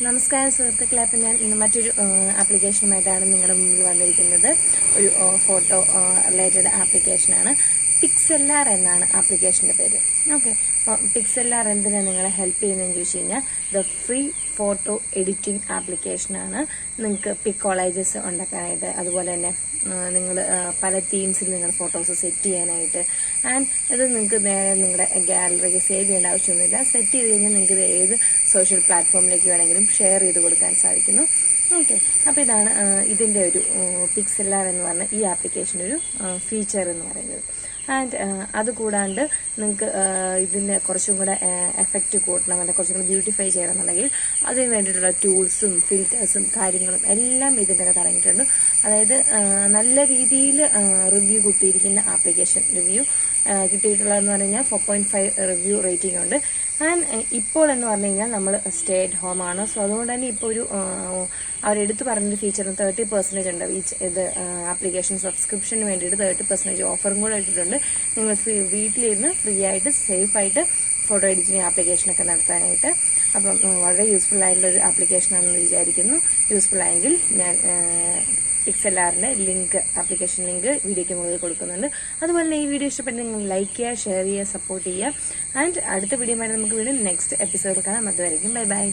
നമസ്കാരം സുഹൃത്തുക്കളെ. അപ്പം ഞാൻ ഇന്ന് മറ്റൊരു ആപ്ലിക്കേഷനുമായിട്ടാണ് നിങ്ങളുടെ മുമ്പിൽ വന്നിരിക്കുന്നത്. ഒരു ഫോട്ടോ റിലേറ്റഡ് ആപ്ലിക്കേഷനാണ്. പിക്സെല്ലാർ എന്നാണ് ആപ്ലിക്കേഷൻ്റെ പേര്. ഓക്കെ, അപ്പോൾ പിക്സെല്ലാർ എന്തിനാണ് നിങ്ങളെ ഹെൽപ്പ് ചെയ്യുന്നതെന്ന് ചോദിച്ചു കഴിഞ്ഞാൽ ദ ഫ്രീ ഫോട്ടോ എഡിറ്റിംഗ് ആപ്ലിക്കേഷനാണ്. നിങ്ങൾക്ക് പിക് കോളേജസ് ഉണ്ടാക്കാനായിട്ട്, അതുപോലെ തന്നെ നിങ്ങൾ പല തീംസിൽ നിങ്ങളുടെ ഫോട്ടോസ് സെറ്റ് ചെയ്യാനായിട്ട്, ആൻഡ് ഇത് നിങ്ങൾക്ക് നേരെ നിങ്ങളുടെ ഗാലറിക്ക് സേവ് ചെയ്യേണ്ട ആവശ്യമൊന്നുമില്ല. സെറ്റ് ചെയ്ത് കഴിഞ്ഞാൽ നിങ്ങൾക്ക് ഏത് സോഷ്യൽ പ്ലാറ്റ്ഫോമിലേക്ക് വേണമെങ്കിലും ഷെയർ ചെയ്ത് കൊടുക്കാൻ സാധിക്കുന്നു. ഓക്കെ, അപ്പോൾ ഇതാണ് ഇതിൻ്റെ ഒരു പിക്സെല്ലാർ എന്ന് പറഞ്ഞ ഈ ആപ്ലിക്കേഷൻ്റെ ഒരു ഫീച്ചർ എന്ന് പറയുന്നത്. ആൻഡ് അതുകൂടാണ്ട് നിങ്ങൾക്ക് ഇതിന് കുറച്ചും കൂടെ എഫക്റ്റ് കൂട്ടണം, അല്ലെങ്കിൽ കുറച്ചും കൂടെ ബ്യൂട്ടിഫൈ ചെയ്യണമെന്നുണ്ടെങ്കിൽ അതിന് വേണ്ടിയിട്ടുള്ള ടൂൾസും ഫിൽറ്റേഴ്സും കാര്യങ്ങളും എല്ലാം ഇതിൻ്റെ അകത്ത് അടങ്ങിയിട്ടുണ്ട്. അതായത് നല്ല രീതിയിൽ റിവ്യൂ കിട്ടിയിരിക്കുന്ന ആപ്ലിക്കേഷൻ. റിവ്യൂ കിട്ടിയിട്ടുള്ളതെന്ന് പറഞ്ഞു കഴിഞ്ഞാൽ 4.5 റിവ്യൂ റേറ്റിംഗ് ഉണ്ട്. ആൻഡ് ഇപ്പോൾ എന്ന് പറഞ്ഞു കഴിഞ്ഞാൽ നമ്മൾ സ്റ്റേ അറ്റ് ഹോം ആണ്. സോ അതുകൊണ്ട് തന്നെ ഇപ്പോൾ ഒരു അവരെടുത്ത് പറഞ്ഞൊരു ഫീച്ചറിന് 30% ഉണ്ട്. ഇത് ആപ്ലിക്കേഷൻ സബ്സ്ക്രിപ്ഷന് വേണ്ടിയിട്ട് 30% ഓഫറും കൂടെ ഇട്ടിട്ടുണ്ട്. നിങ്ങൾ വീട്ടിലിരുന്ന് ഫ്രീ ആയിട്ട് സേഫായിട്ട് ഫോട്ടോ എഡിറ്റിംഗ് ആപ്ലിക്കേഷനൊക്കെ നടത്താനായിട്ട്. അപ്പം വളരെ യൂസ്ഫുൾ ആയിട്ടുള്ളൊരു ആപ്ലിക്കേഷനാണെന്ന് വിചാരിക്കുന്നു. യൂസ്ഫുൾ ആയെങ്കിൽ ഞാൻ പിക്സെല്ലാറിൻ്റെ ലിങ്ക്, ആപ്ലിക്കേഷൻ ലിങ്ക് വീഡിയോയ്ക്ക് മുകളിൽ കൊടുക്കുന്നുണ്ട്. അതുപോലെ തന്നെ ഈ വീഡിയോ ഇഷ്ടപ്പെട്ട് നിങ്ങൾ ലൈക്ക് ചെയ്യുക, ഷെയർ ചെയ്യുക, സപ്പോർട്ട് ചെയ്യുക. ആൻഡ് അടുത്ത വീഡിയോ ആയിട്ട് നമുക്ക് വീണ്ടും നെക്സ്റ്റ് എപ്പിസോഡിൽ കാണാം. അതുവരെയും ബൈ ബൈ.